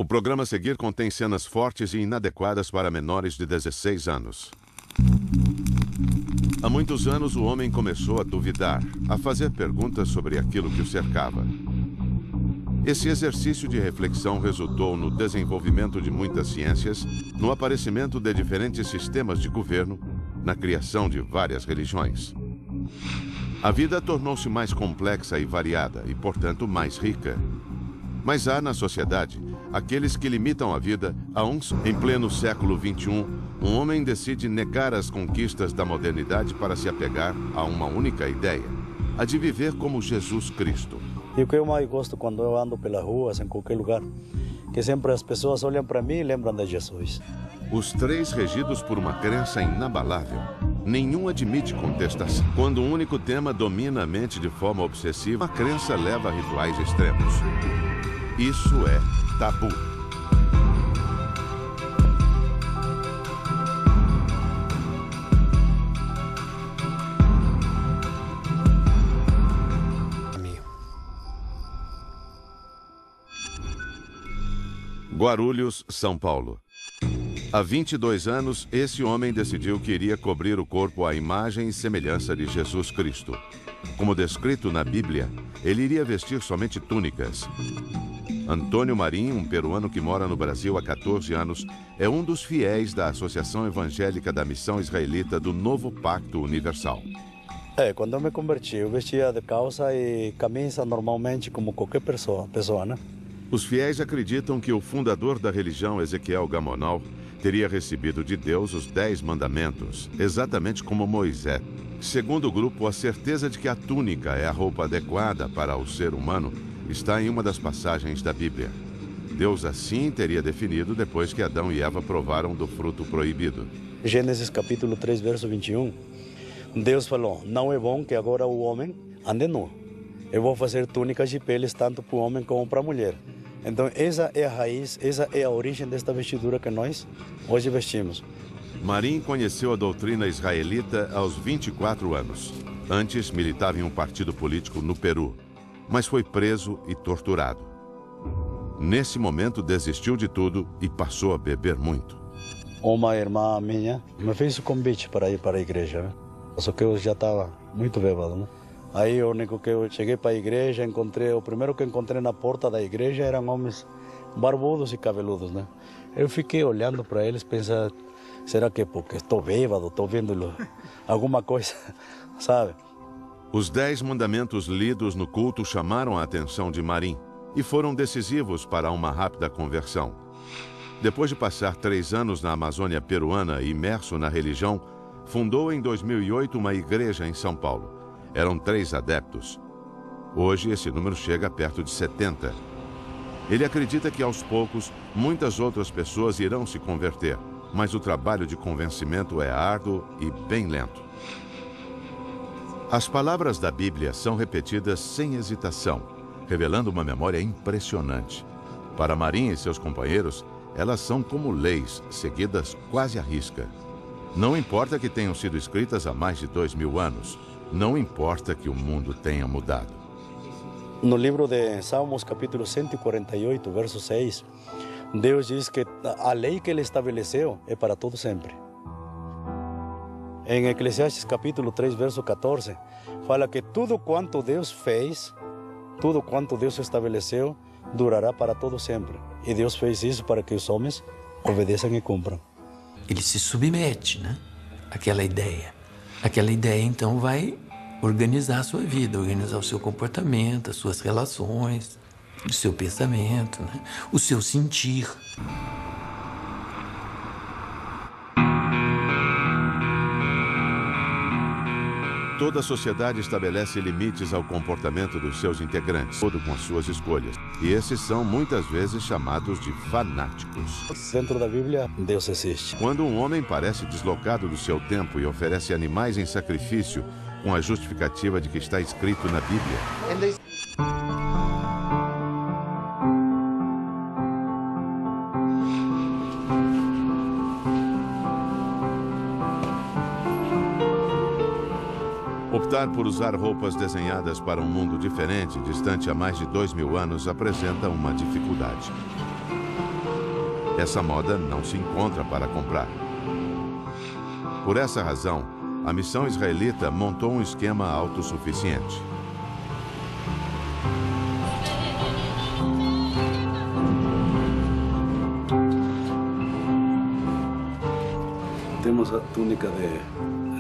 O programa a seguir contém cenas fortes e inadequadas para menores de 16 anos. Há muitos anos, o homem começou a duvidar, a fazer perguntas sobre aquilo que o cercava. Esse exercício de reflexão resultou no desenvolvimento de muitas ciências, no aparecimento de diferentes sistemas de governo, na criação de várias religiões. A vida tornou-se mais complexa e variada e, portanto, mais rica. Mas há na sociedade aqueles que limitam a vida a uns. Em pleno século XXI, um homem decide negar as conquistas da modernidade para se apegar a uma única ideia, a de viver como Jesus Cristo. E o que eu mais gosto quando eu ando pelas ruas, em qualquer lugar, que sempre as pessoas olham para mim e lembram de Jesus. Os três regidos por uma crença inabalável. Nenhum admite contestação. Quando um único tema domina a mente de forma obsessiva, a crença leva a rituais extremos. Isso é tabu. Guarulhos, São Paulo. Há 22 anos, esse homem decidiu que iria cobrir o corpo à imagem e semelhança de Jesus Cristo. Como descrito na Bíblia, ele iria vestir somente túnicas. Antônio Marim, um peruano que mora no Brasil há 14 anos, é um dos fiéis da Associação Evangélica da Missão Israelita do Novo Pacto Universal. Quando eu me converti, eu vestia de calça e camisa normalmente como qualquer pessoa, né? Os fiéis acreditam que o fundador da religião, Ezequiel Gamonal, teria recebido de Deus os 10 mandamentos, exatamente como Moisés. Segundo o grupo, a certeza de que a túnica é a roupa adequada para o ser humano está em uma das passagens da Bíblia. Deus assim teria definido depois que Adão e Eva provaram do fruto proibido. Gênesis capítulo 3, verso 21. Deus falou, não é bom que agora o homem ande nu. Eu vou fazer túnicas de peles tanto para o homem como para a mulher. Então essa é a raiz, essa é a origem desta vestidura que nós hoje vestimos. Marim conheceu a doutrina israelita aos 24 anos. Antes militava em um partido político no Peru, mas foi preso e torturado. Nesse momento desistiu de tudo e passou a beber muito. Uma irmã minha me fez o convite para ir para a igreja, né? Só que eu já estava muito bêbado, né? Aí o único que eu cheguei para a igreja, o primeiro que encontrei na porta da igreja eram homens barbudos e cabeludos, né? Eu fiquei olhando para eles, pensando, será que porque estou bêbado, estou vendo alguma coisa, sabe? Os 10 mandamentos lidos no culto chamaram a atenção de Marim e foram decisivos para uma rápida conversão. Depois de passar 3 anos na Amazônia peruana imerso na religião, fundou em 2008 uma igreja em São Paulo. Eram 3 adeptos. Hoje, esse número chega a perto de 70. Ele acredita que, aos poucos, muitas outras pessoas irão se converter, mas o trabalho de convencimento é árduo e bem lento. As palavras da Bíblia são repetidas sem hesitação, revelando uma memória impressionante. Para Marim e seus companheiros, elas são como leis, seguidas quase à risca. Não importa que tenham sido escritas há mais de 2000 anos. Não importa que o mundo tenha mudado. No livro de Salmos, capítulo 148, verso 6, Deus diz que a lei que ele estabeleceu é para todo sempre. Em Eclesiastes, capítulo 3, verso 14, fala que tudo quanto Deus fez, tudo quanto Deus estabeleceu, durará para todo sempre. E Deus fez isso para que os homens obedeçam e cumpram. Ele se submete, né? Àquela ideia. Aquela ideia, então, vai organizar a sua vida, organizar o seu comportamento, as suas relações, o seu pensamento, né? O seu sentir. Toda a sociedade estabelece limites ao comportamento dos seus integrantes, todo com as suas escolhas. E esses são muitas vezes chamados de fanáticos. Dentro da Bíblia, Deus existe. Quando um homem parece deslocado do seu tempo e oferece animais em sacrifício com a justificativa de que está escrito na Bíblia. Optar por usar roupas desenhadas para um mundo diferente, distante há mais de 2000 anos, apresenta uma dificuldade. essa moda não se encontra para comprar. Por essa razão, a missão israelita montou um esquema autossuficiente. Temos a túnica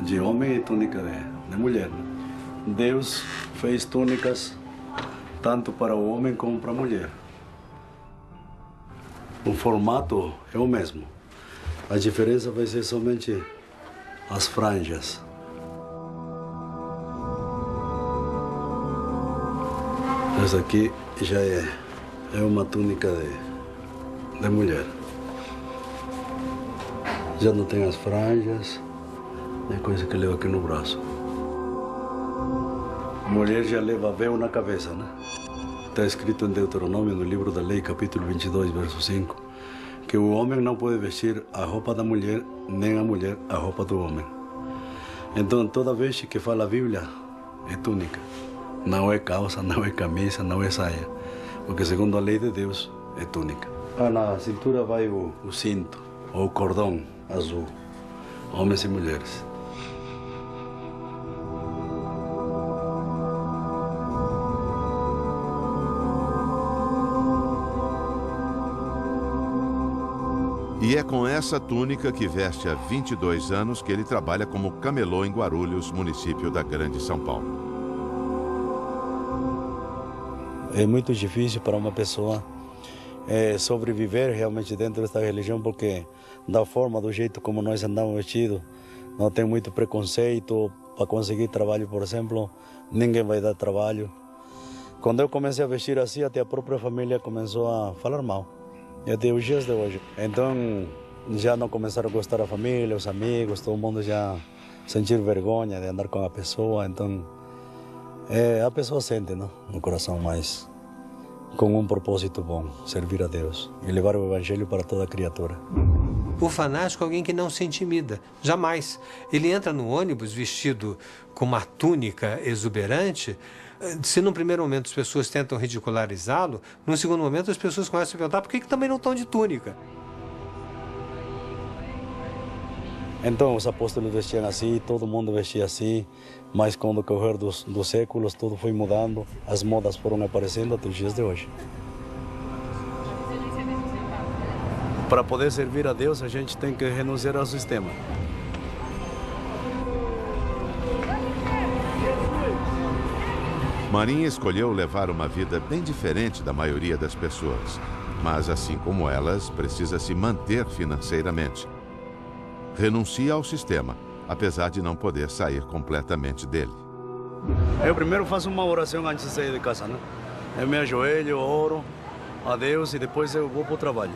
de homem e túnica de mulher. Deus fez túnicas tanto para o homem como para a mulher. O formato é o mesmo. A diferença vai ser somente as franjas. Essa aqui já é uma túnica de mulher. Já não tem as franjas, é coisa que leva aqui no braço. A mulher já leva véu na cabeça, né? Está escrito em Deuteronômio, no livro da lei, capítulo 22, verso 5, que o homem não pode vestir a roupa da mulher, nem a mulher a roupa do homem. Então, toda vez que fala a Bíblia, é túnica. Não é calça, não é camisa, não é saia. Porque, segundo a lei de Deus, é túnica. Na cintura vai o cinto, ou cordão azul, homens e mulheres. E é com essa túnica que veste há 22 anos que ele trabalha como camelô em Guarulhos, município da Grande São Paulo. É muito difícil para uma pessoa sobreviver realmente dentro desta religião, porque da forma, do jeito como nós andamos vestidos, não tem muito preconceito. Para conseguir trabalho, por exemplo, ninguém vai dar trabalho. Quando eu comecei a vestir assim, até a própria família começou a falar mal. E até os dias de hoje. Então, já não começaram a gostar da família, os amigos, todo mundo já sentir vergonha de andar com a pessoa. Então, a pessoa sente, não? No coração, mas com um propósito bom, servir a Deus e levar o evangelho para toda criatura. O fanático é alguém que não se intimida, jamais. Ele entra no ônibus vestido com uma túnica exuberante. Se num primeiro momento as pessoas tentam ridicularizá-lo, num segundo momento as pessoas começam a perguntar por que também não estão de túnica. Então os apóstolos vestiam assim, todo mundo vestia assim, mas com o correr dos séculos tudo foi mudando, as modas foram aparecendo até os dias de hoje. Para poder servir a Deus, a gente tem que renunciar ao sistema. Marim escolheu levar uma vida bem diferente da maioria das pessoas, mas assim como elas, precisa se manter financeiramente. Renuncia ao sistema, apesar de não poder sair completamente dele. Eu primeiro faço uma oração antes de sair de casa, né? Eu me ajoelho, oro a Deus e depois eu vou para o trabalho.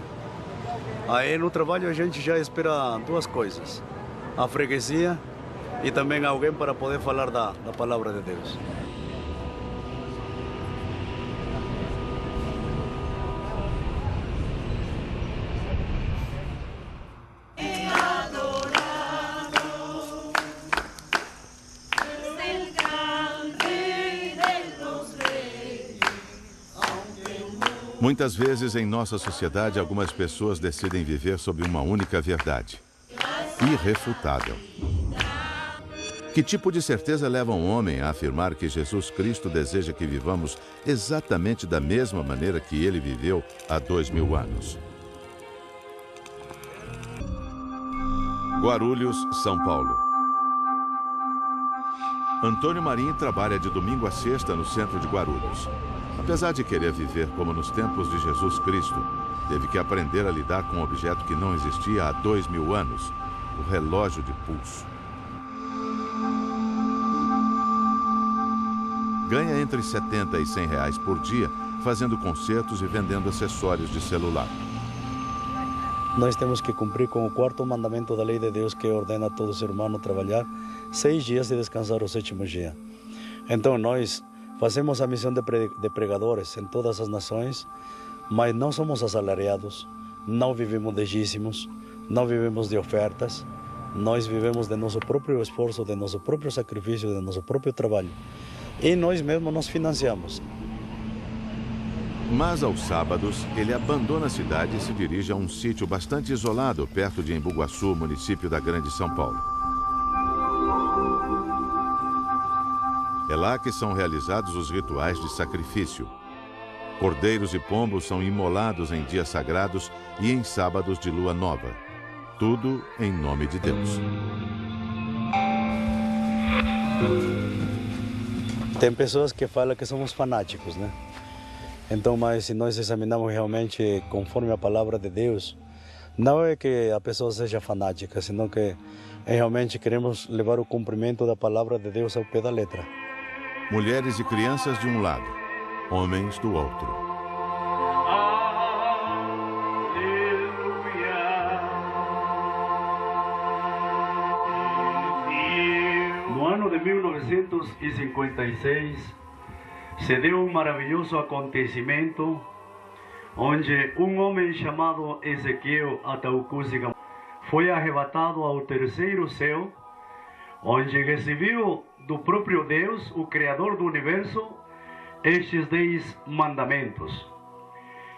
Aí no trabalho a gente já espera duas coisas: a freguesia e também alguém para poder falar da palavra de Deus. Muitas vezes em nossa sociedade, algumas pessoas decidem viver sob uma única verdade, irrefutável. Que tipo de certeza leva um homem a afirmar que Jesus Cristo deseja que vivamos exatamente da mesma maneira que ele viveu há 2000 anos? Guarulhos, São Paulo. Antônio Marim trabalha de domingo a sexta no centro de Guarulhos. Apesar de querer viver como nos tempos de Jesus Cristo, teve que aprender a lidar com um objeto que não existia há 2000 anos, o relógio de pulso. Ganha entre 70 e 100 reais por dia, fazendo concertos e vendendo acessórios de celular. Nós temos que cumprir com o quarto mandamento da lei de Deus, que ordena a todo ser humano trabalhar 6 dias e descansar o 7º dia. Então nós fazemos a missão de pregadores em todas as nações, mas não somos assalariados, não vivemos de dízimos, não vivemos de ofertas, nós vivemos de nosso próprio esforço, de nosso próprio sacrifício, de nosso próprio trabalho. E nós mesmos nos financiamos. Mas aos sábados, ele abandona a cidade e se dirige a um sítio bastante isolado, perto de Embu-Guaçu, município da Grande São Paulo. É lá que são realizados os rituais de sacrifício. Cordeiros e pombos são imolados em dias sagrados e em sábados de lua nova. Tudo em nome de Deus. Tem pessoas que falam que somos fanáticos, né? Então, mas se nós examinamos realmente conforme a palavra de Deus, não é que a pessoa seja fanática, senão que realmente queremos levar o cumprimento da palavra de Deus ao pé da letra. Mulheres e crianças de um lado, homens do outro. No ano de 1956, se deu maravilhoso acontecimento onde homem chamado Ezequiel Ataucusiga foi arrebatado ao terceiro céu, onde recebeu do próprio Deus, o Criador do Universo, estes 10 mandamentos.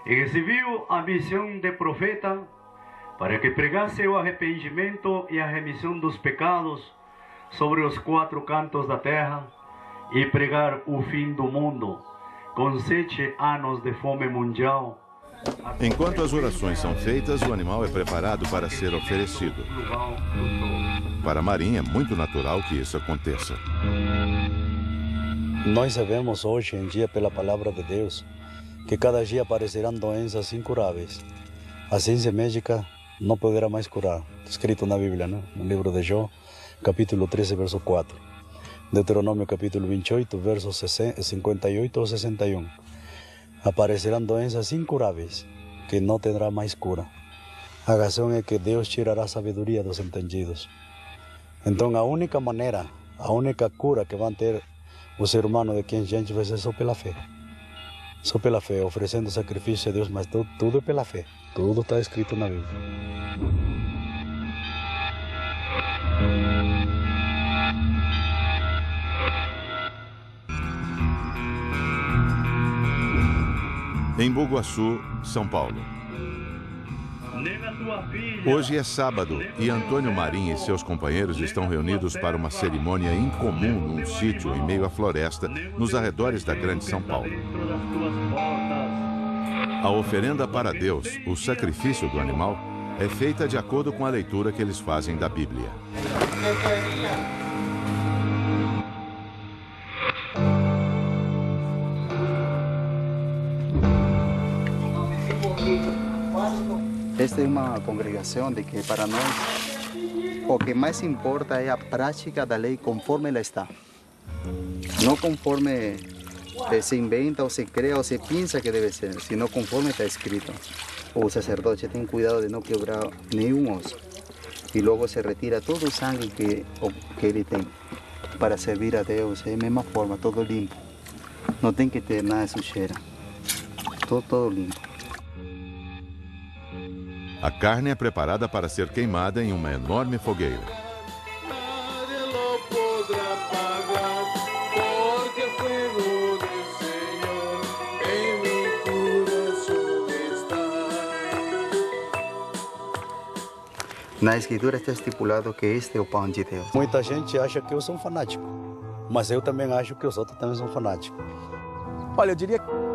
E recebeu a missão de profeta para que pregasse o arrependimento e a remissão dos pecados sobre os 4 cantos da terra e pregar o fim do mundo, com 7 anos de fome mundial. Enquanto as orações são feitas, o animal é preparado para ser oferecido. Para Marim é muito natural que isso aconteça. Nós sabemos hoje em dia, pela palavra de Deus, que cada dia aparecerão doenças incuráveis. A ciência médica não poderá mais curar. Escrito na Bíblia, né? No livro de Jó, capítulo 13, verso 4. Deuteronômio capítulo 28, versos 58 ou 61. Aparecerão doenças incuráveis, que não terá mais cura. A razão é que Deus tirará a sabedoria dos entendidos. Então a única maneira, a única cura que vai ter o ser humano de quem a gente vai ser só pela fé. Só pela fé, oferecendo sacrifício a Deus, mas tudo é pela fé. Tudo está escrito na Bíblia. Em Embu-Guaçu, São Paulo. Hoje é sábado e Antônio Marim e seus companheiros estão reunidos para uma cerimônia incomum num sítio em meio à floresta, nos arredores da Grande São Paulo. A oferenda para Deus, o sacrifício do animal, é feita de acordo com a leitura que eles fazem da Bíblia. Esta é uma congregação de que para nós o que mais importa é a prática da lei conforme ela está. Não conforme se inventa ou se cria ou se pensa que deve ser, sino conforme está escrito. O sacerdote tem cuidado de não quebrar nenhum osso e logo se retira todo o sangue que ele tem para servir a Deus. É a mesma forma, todo limpo. Não tem que ter nada de sujeira. Todo limpo. A carne é preparada para ser queimada em uma enorme fogueira. Na Escritura está estipulado que este é o pão de Deus. Muita gente acha que eu sou um fanático, mas eu também acho que os outros também são fanáticos. Olha, eu diria que